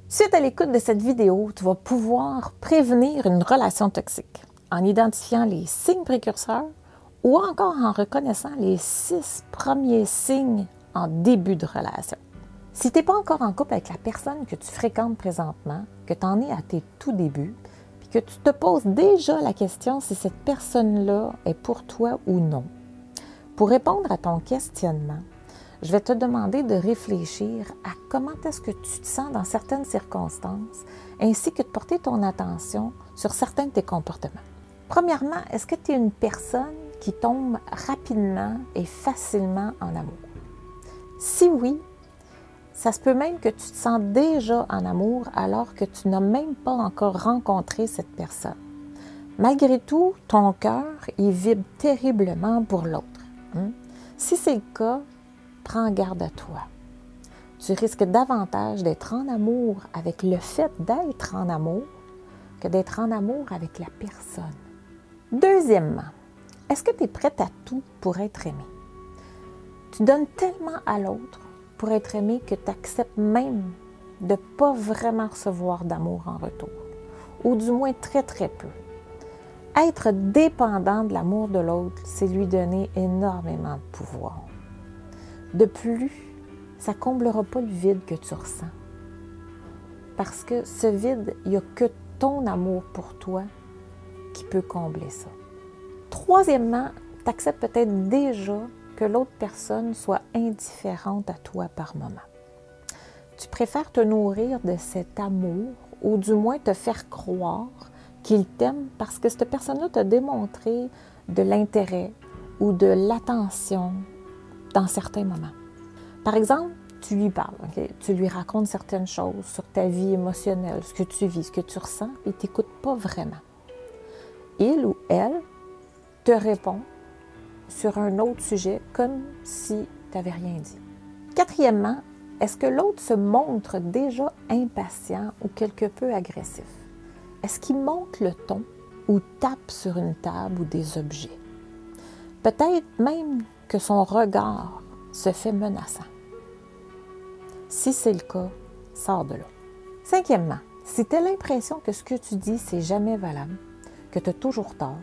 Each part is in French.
Suite à l'écoute de cette vidéo, tu vas pouvoir prévenir une relation toxique en identifiant les signes précurseurs ou encore en reconnaissant les 6 premiers signes en début de relation. Si tu n'es pas encore en couple avec la personne que tu fréquentes présentement, que tu en es à tes tout débuts, puis que tu te poses déjà la question si cette personne-là est pour toi ou non, pour répondre à ton questionnement, je vais te demander de réfléchir à comment est-ce que tu te sens dans certaines circonstances, ainsi que de porter ton attention sur certains de tes comportements. Premièrement, est-ce que tu es une personne qui tombe rapidement et facilement en amour? Si oui, ça se peut même que tu te sens déjà en amour alors que tu n'as même pas encore rencontré cette personne. Malgré tout, ton cœur, il vibre terriblement pour l'autre. Si c'est le cas, prends garde à toi. Tu risques davantage d'être en amour avec le fait d'être en amour que d'être en amour avec la personne. Deuxièmement, est-ce que tu es prête à tout pour être aimé? Tu donnes tellement à l'autre pour être aimé que tu acceptes même de ne pas vraiment recevoir d'amour en retour, ou du moins très très peu. Être dépendant de l'amour de l'autre, c'est lui donner énormément de pouvoir. De plus, ça ne comblera pas le vide que tu ressens. Parce que ce vide, il n'y a que ton amour pour toi qui peut combler ça. Troisièmement, tu acceptes peut-être déjà que l'autre personne soit indifférente à toi par moment. Tu préfères te nourrir de cet amour ou du moins te faire croire qu'il t'aime parce que cette personne-là t'a démontré de l'intérêt ou de l'attention dans certains moments. Par exemple, tu lui parles, tu lui racontes certaines choses sur ta vie émotionnelle, ce que tu vis, ce que tu ressens, et tu n'écoutes pas vraiment. Il ou elle te répond sur un autre sujet comme si tu n'avais rien dit. Quatrièmement, est-ce que l'autre se montre déjà impatient ou quelque peu agressif? Est-ce qu'il monte le ton ou tape sur une table ou des objets? Peut-être même que son regard se fait menaçant. Si c'est le cas, sors de là. Cinquièmement, si tu as l'impression que ce que tu dis, c'est jamais valable, que tu as toujours tort,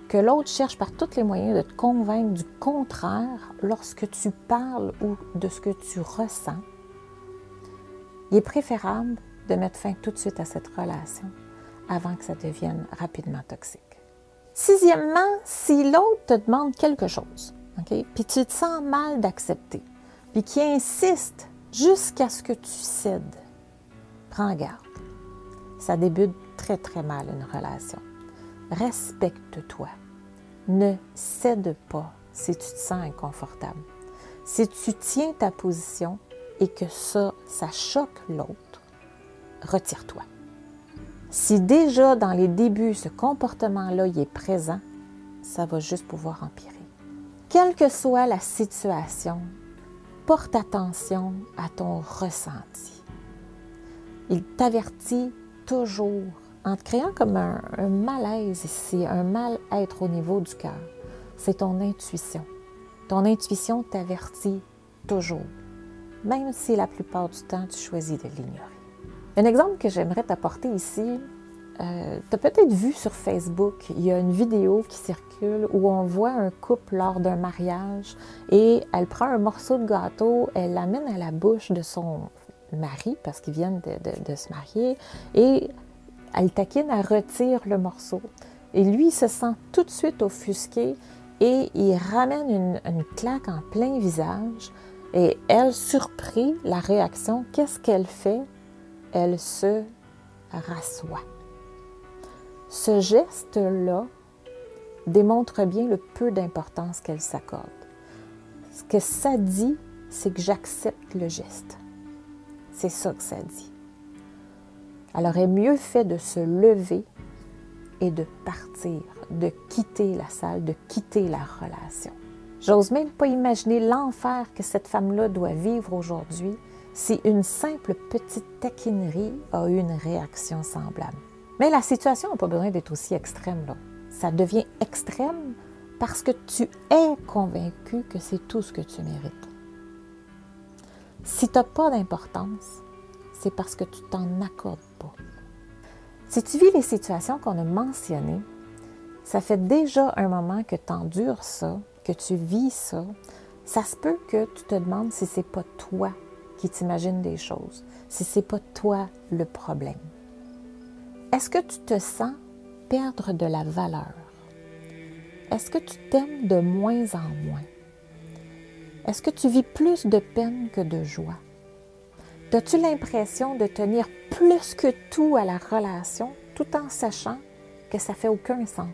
que l'autre cherche par tous les moyens de te convaincre du contraire lorsque tu parles ou de ce que tu ressens, il est préférable de mettre fin tout de suite à cette relation avant que ça devienne rapidement toxique. Sixièmement, si l'autre te demande quelque chose, puis tu te sens mal d'accepter, puis qu'il insiste jusqu'à ce que tu cèdes, prends garde. Ça débute très très mal une relation. Respecte-toi. Ne cède pas si tu te sens inconfortable. Si tu tiens ta position et que ça choque l'autre, retire-toi. Si déjà dans les débuts, ce comportement-là il est présent, ça va juste pouvoir empirer. Quelle que soit la situation, porte attention à ton ressenti. Il t'avertit toujours en te créant comme un malaise ici, un mal-être au niveau du cœur. C'est ton intuition. Ton intuition t'avertit toujours, même si la plupart du temps, tu choisis de l'ignorer. Un exemple que j'aimerais t'apporter ici, tu as peut-être vu sur Facebook, il y a une vidéo qui circule où on voit un couple lors d'un mariage et elle prend un morceau de gâteau, elle l'amène à la bouche de son mari parce qu'ils viennent de se marier et elle taquine, elle retire le morceau. Et lui, il se sent tout de suite offusqué et il ramène une claque en plein visage. Et elle, surpris, la réaction, qu'est-ce qu'elle fait? Elle se rassoit. Ce geste-là démontre bien le peu d'importance qu'elle s'accorde. Ce que ça dit, c'est que j'accepte le geste. C'est ça que ça dit. Elle aurait mieux fait de se lever et de partir, de quitter la salle, de quitter la relation. J'ose même pas imaginer l'enfer que cette femme-là doit vivre aujourd'hui si une simple petite taquinerie a eu une réaction semblable. Mais la situation n'a pas besoin d'être aussi extrême, là. Ça devient extrême parce que tu es convaincu que c'est tout ce que tu mérites. Si tu n'as pas d'importance, c'est parce que tu t'en accordes pas. Si tu vis les situations qu'on a mentionnées, ça fait déjà un moment que tu endures ça, que tu vis ça. Ça se peut que tu te demandes si c'est pas toi qui t'imagines des choses, si c'est pas toi le problème. Est-ce que tu te sens perdre de la valeur? Est-ce que tu t'aimes de moins en moins? Est-ce que tu vis plus de peine que de joie? As-tu l'impression de tenir plus que tout à la relation tout en sachant que ça ne fait aucun sens?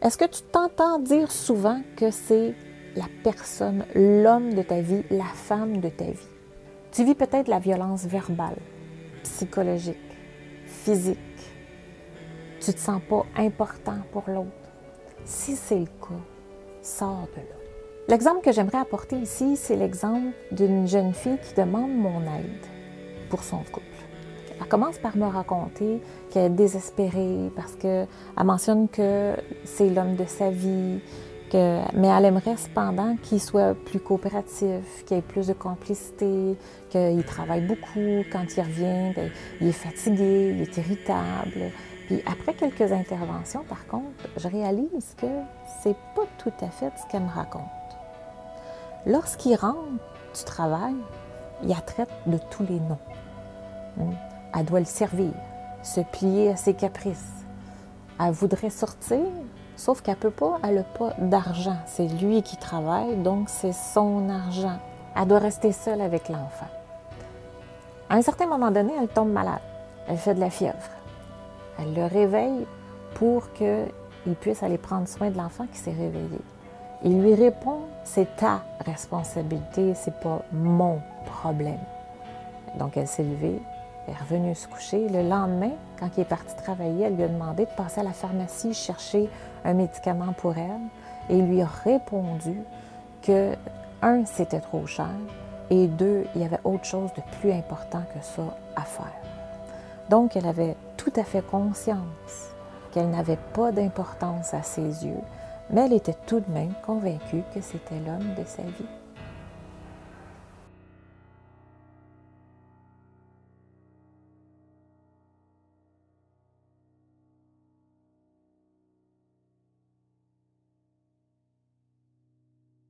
Est-ce que tu t'entends dire souvent que c'est la personne, l'homme de ta vie, la femme de ta vie? Tu vis peut-être la violence verbale, psychologique, physique. Tu ne te sens pas important pour l'autre. Si c'est le cas, sors de là. L'exemple que j'aimerais apporter ici, c'est l'exemple d'une jeune fille qui demande mon aide pour son couple. Elle commence par me raconter qu'elle est désespérée parce qu'elle mentionne que c'est l'homme de sa vie, mais elle aimerait cependant qu'il soit plus coopératif, qu'il ait plus de complicité, qu'il travaille beaucoup. Quand il revient, bien, il est fatigué, il est irritable. Puis après quelques interventions, par contre, je réalise que c'est pas tout à fait ce qu'elle me raconte. Lorsqu'il rentre du travail, il la traite de tous les noms. Elle doit le servir, se plier à ses caprices. Elle voudrait sortir, sauf qu'elle ne peut pas, elle n'a pas d'argent. C'est lui qui travaille, donc c'est son argent. Elle doit rester seule avec l'enfant. À un certain moment donné, elle tombe malade. Elle fait de la fièvre. Elle le réveille pour qu'il puisse aller prendre soin de l'enfant qui s'est réveillé. Il lui répond, c'est ta responsabilité, c'est pas mon problème. Donc elle s'est levée, elle est revenue se coucher. Le lendemain, quand il est parti travailler, elle lui a demandé de passer à la pharmacie chercher un médicament pour elle. Et il lui a répondu que, un, c'était trop cher, et deux, il y avait autre chose de plus important que ça à faire. Donc, elle avait tout à fait conscience qu'elle n'avait pas d'importance à ses yeux, mais elle était tout de même convaincue que c'était l'homme de sa vie.